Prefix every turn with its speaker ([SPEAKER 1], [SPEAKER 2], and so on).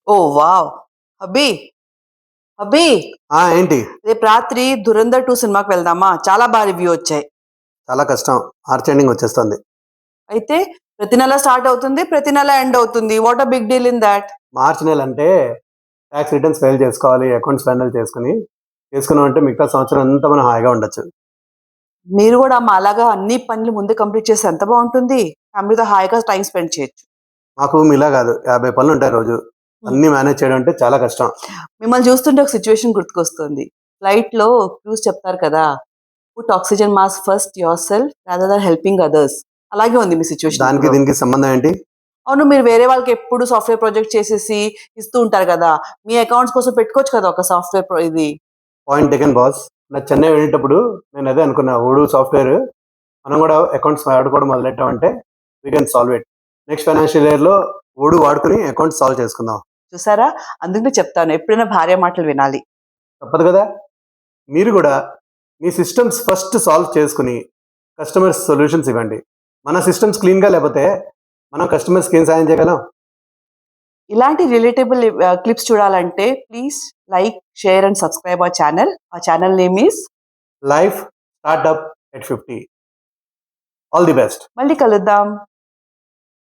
[SPEAKER 1] ఓ wow! అబ్బి, అబ్బి
[SPEAKER 2] ఏంటి?
[SPEAKER 1] రేపు రాత్రి 'ధురంధర్ 2' సినిమాకి వెళ్దామా? చాలా బా రివ్యూ వచ్చాయి.
[SPEAKER 2] చాలా కష్టం. మార్చ్ ఎండింగ్ వచ్చేస్తుంది.
[SPEAKER 1] అయితే ప్రతి నెల స్టార్ట్ అవుతుంది. ప్రతి నెల ఎండ్ అవుతుంది. What a big deal in that?
[SPEAKER 2] March నెల అంటే ట్యాక్స్ రిటర్న్స్ ఫైల్ చేసుకోవాలి, అకౌంట్స్ ఫైనల్ చేసుకున్నామంటే మిగతా సంవత్సరం అంతా మనం హాయిగా ఉండొచ్చు.
[SPEAKER 1] మీరు గూడా మాలాగా అన్ని పనులు ముందే కంప్లీట్ చేస్తే ఎంత బావుంటుంది. ఫ్యామిలీతో హాయిగా టైమ్ స్పెండ్ చేయొచ్చు.
[SPEAKER 2] మాకు మీలా కాదు, 50 పనులుంటాయి రోజు. అన్నీ మేనేజ్ చేయడం అంటే చాలా కష్టం.
[SPEAKER 1] మిమ్మల్ని చూస్తుంటే ఒక సిట్యుయేషన్ గుర్తుకొస్తుంది. ఫ్లైట్‌లో క్రూస్ చెప్తారు కదా! Put oxygen mask first yourself rather than helping others. అలాగే ఉంది మీ సిట్యుయేషన్
[SPEAKER 2] దానికి
[SPEAKER 1] ఇప్పుడు.
[SPEAKER 2] దీనికి సంబంధం ఏంటి?
[SPEAKER 1] అవును. మీరు వేరే వాళ్ళకి ఎప్పుడు సాఫ్ట్‌వేర్ ప్రాజెక్ట్ చేసేసి ఇస్తూ ఉంటారు గదా! మీ అకౌంట్స్ కోసం పెట్టుకోవచ్చు కదా! ఒక సాఫ్ట్‌వేర్ ఇది.
[SPEAKER 2] Point taken boss. నా చెన్నై వెళ్ళేటప్పుడు నేను అదే అనుకున్నా. ఓడు సాఫ్ట్‌వేర్ మనం కూడా అకౌంట్స్ వాడుకోవడం మొదలెట్టామంటే we can solve it. Next financial ఇయర్‌లో ఓడు వాడుకొని అకౌంట్స్ సాల్వ్ చేసుకుందాం.
[SPEAKER 1] చూసారా? అందుకనే చెప్తాను. ఎప్పుడైనా భార్య మాటలు వినాలి.
[SPEAKER 2] తప్పదు కదా! మీరు కూడా మీ సిస్టమ్స్ ఫస్ట్ సాల్వ్ చేసుకొని కస్టమర్స్ సొల్యూషన్స్ ఇవ్వండి. మన సిస్టమ్స్ క్లీన్‌గా లేకపోతే మనం కస్టమర్స్‌కి ఏం సాయం చేయగలం?
[SPEAKER 1] ఇలాంటి రిలేటబుల్ క్లిప్స్ చూడాలంటే please like, share and subscribe our channel. our channel name is
[SPEAKER 2] life startup at 50. All the best.
[SPEAKER 1] మళ్ళీ కలుద్దాం.